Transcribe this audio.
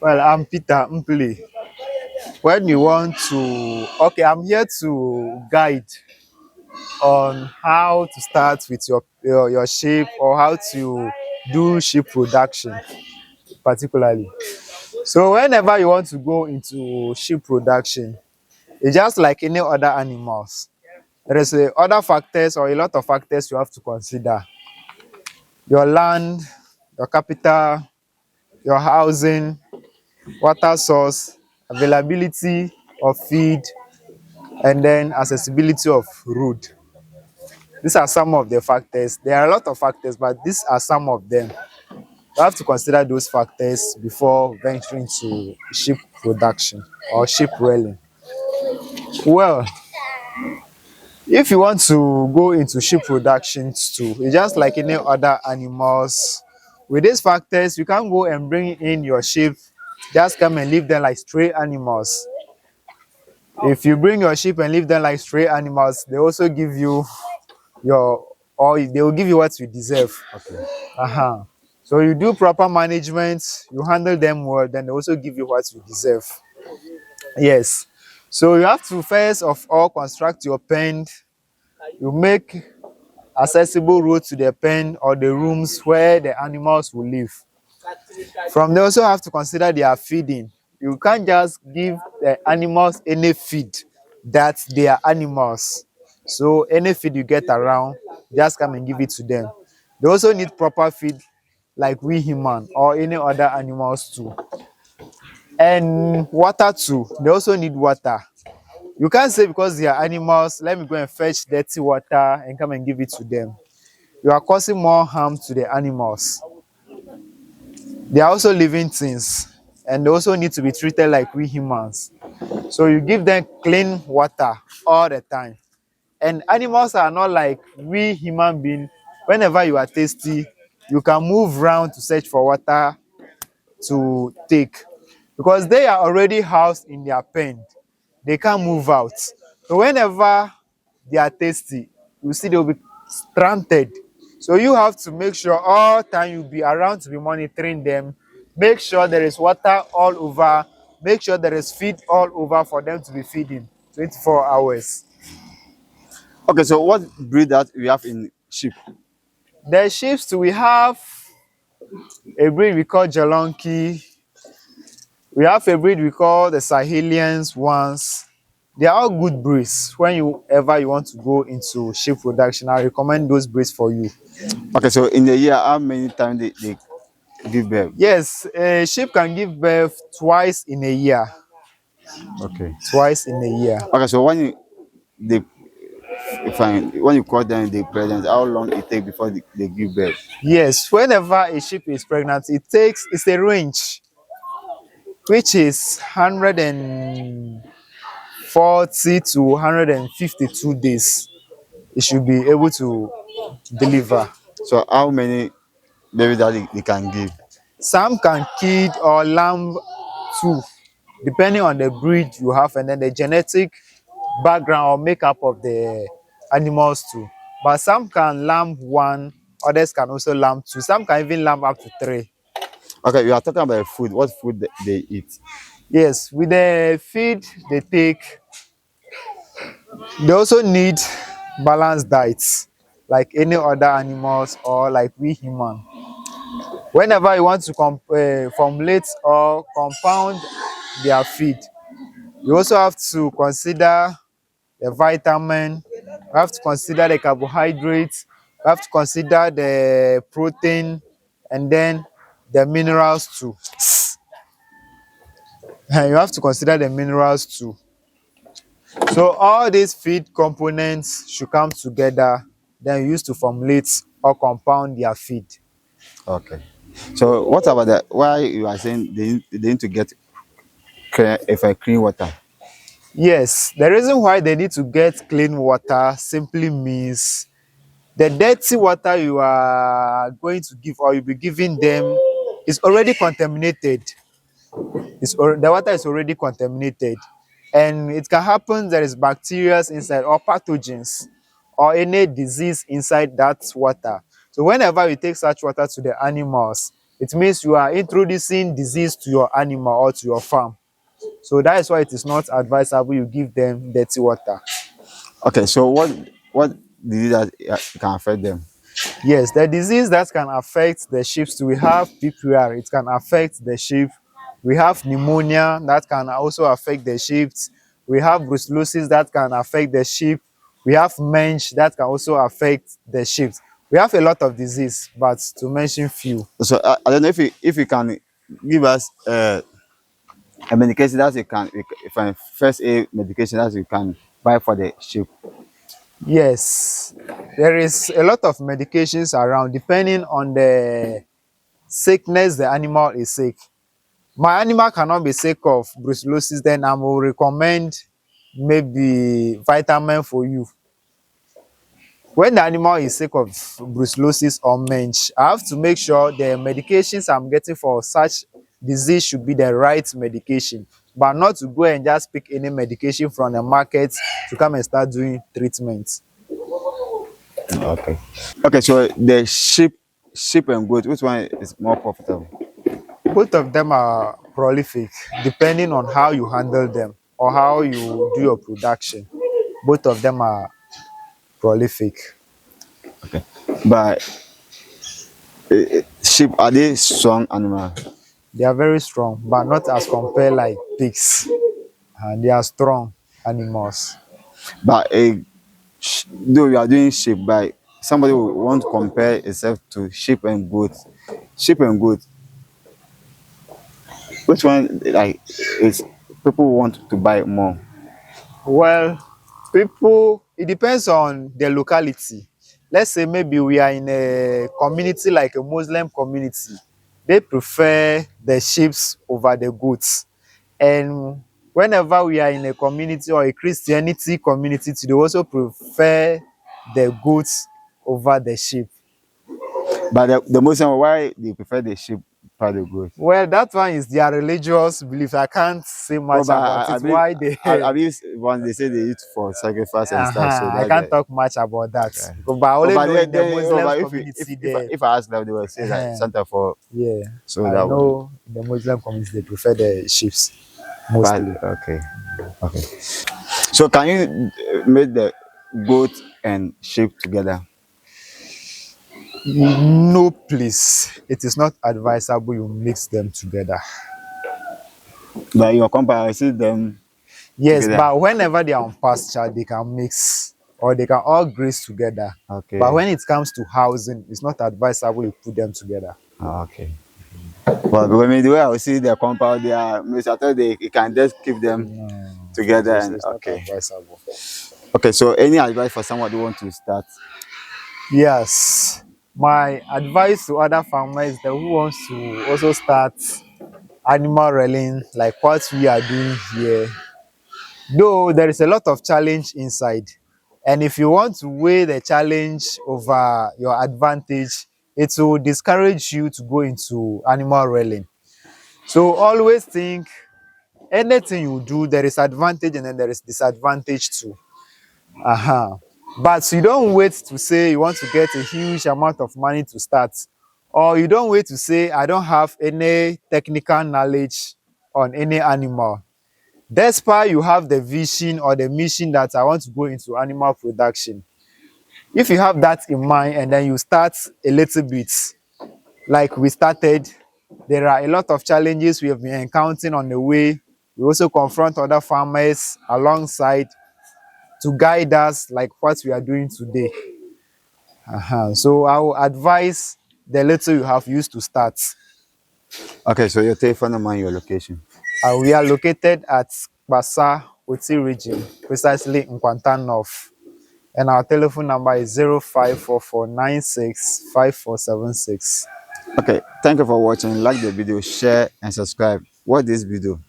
Well, I'm Peter Mpley. When you want to, okay, I'm here to guide on how to start with your sheep or how to do sheep production, particularly. So, whenever you want to go into sheep production, it's just like any other animals. There is other factors or a lot of factors you have to consider: your land, your capital, your housing, water source, availability of feed, and then accessibility of road. These are some of the factors. There are a lot of factors, but these are some of them. You have to consider those factors before venturing to sheep production or sheep rearing. Well, if you want to go into sheep production too, it's just like any other animals. With these factors, you can't go and bring in your sheep, just come and leave them like stray animals. If you bring your sheep and leave them like stray animals, they also give you your, or they will give you what you deserve. Okay. Uh-huh. So you do proper management, you handle them well, then they also give you what you deserve. Yes. So you have to first of all construct your pen. You make accessible road to the pen or the rooms where the animals will live. From there, also have to consider their feeding. You can't just give the animals any feed that they are animals. So any feed you get around, just come and give it to them. They also need proper feed like we human or any other animals too. And water too. They also need water. You can't say because they are animals, let me go and fetch dirty water and come and give it to them. You are causing more harm to the animals. They are also living things and they also need to be treated like we humans. So you give them clean water all the time. And animals are not like we human beings. Whenever you are thirsty, you can move around to search for water to take because they are already housed in their pen. They can't move out. So whenever they are thirsty, you see they'll be stranded. So you have to make sure all time you'll be around to be monitoring them. Make sure there is water all over. Make sure there is feed all over for them to be feeding 24 hours. Okay, so what breed that we have in sheep? The sheep, we have a breed we call Jalonki. We have a breed we call the Sahelians ones. They are all good breeds. When you ever you want to go into sheep production, I recommend those breeds for you. Okay, so in a year, how many times they give birth? Yes, a sheep can give birth twice in a year. Okay. Twice in a year. Okay, so they when you call them the pregnant, how long it take before they give birth? Yes, whenever a sheep is pregnant, it's a range, which is 140 to 152 days. It should be able to deliver. So how many babies that they can give? Some can kid or lamb too, depending on the breed you have and then the genetic background or makeup of the animals too. But some can lamb one, others can also lamb two. Some can even lamb up to three. Okay, we are talking about food. What food they eat? Yes, with the feed they take, they also need balanced diets like any other animals or like we human. Whenever you want to formulate or compound their feed, you also have to consider the vitamin, you have to consider the carbohydrates, you have to consider the protein, and then the minerals too. You have to consider the minerals too. So all these feed components should come together, then used to formulate or compound their feed. Okay. So what about that? Why you are saying they need to get clean water? Yes, the reason why they need to get clean water simply means the dirty water you are going to give or you'll be giving them is already contaminated. The water is already contaminated. And it can happen there is bacteria inside or pathogens or any disease inside that water. So whenever we take such water to the animals, it means you are introducing disease to your animal or to your farm. So that is why it is not advisable you give them dirty water. Okay, so what disease that can affect them? Yes, the disease that can affect the sheep, we have PPR, it can affect the sheep. We have pneumonia that can also affect the sheep. We have brucellosis that can affect the sheep. We have mange that can also affect the sheep. We have a lot of disease, but to mention few. So I don't know if you can give us a medication that you can, if a first aid medication that you can buy for the sheep. Yes, there is a lot of medications around depending on the sickness the animal is sick. My animal cannot be sick of brucellosis, then I will recommend maybe vitamin for you. When the animal is sick of brucellosis or mange, I have to make sure the medications I'm getting for such disease should be the right medication, but not to go and just pick any medication from the market to come and start doing treatment. Okay. Okay, so the sheep and goat, which one is more profitable? Both of them are prolific depending on how you handle them or how you do your production. Both of them are prolific. Okay. But sheep, are they strong animal? They are very strong, but not as compared like pigs. And they are strong animals. But though you are doing sheep, but somebody will want to compare itself to sheep and goat. Sheep and goat, which one like is people want to buy more? Well, people, it depends on the locality. Let's say maybe we are in a community like a Muslim community. They prefer the sheep over the goats. And whenever we are in a community or a Christianity community, they also prefer the goats over the sheep. But the Muslim, why they prefer the sheep for the goat? Well, that one is their religious belief. I can't say Oh, much but about it. Why they I believe when they say they eat for sacrifice and stuff, so I that's can't the. talk much about that. Okay. But I Oh, only but know in the oh, Muslim but community there. if I ask them, they will say that Santa for Yeah, so I that one. know in the Muslim community they prefer the sheep But mostly. okay, okay. So can you make the goat and sheep together? No, please. It is not advisable you mix them together. Like your company, I see them Yes, together. but whenever they are on pasture, they can mix or they can all graze together. But Okay. when it comes to housing, it's not advisable you put them together. Okay. Well, because the way I see the compound, they are. I thought they you can just keep them No, together and it's not okay. advisable. Okay. So any advice for someone who want to start? Yes, my advice to other farmers that who wants to also start animal rearing like what we are doing here, though there is a lot of challenge inside, and if you want to weigh the challenge over your advantage, it will discourage you to go into animal rearing. So always think anything you do, there is advantage and then there is disadvantage too. But you don't wait to say you want to get a huge amount of money to start, or you don't wait to say I don't have any technical knowledge on any animal. Despite you have the vision or the mission that I want to go into animal production, if you have that in mind and then you start a little bit like we started, there are a lot of challenges we have been encountering on the way. We also confront other farmers alongside to guide us like what we are doing today. So I will advise the little you have used to start. Okay. So your telephone number and your location. We are located at Basa Oti region, precisely in Kwantan North. And our telephone number is 0544965476. Okay. Thank you for watching. Like the video, share and subscribe. Watch this video.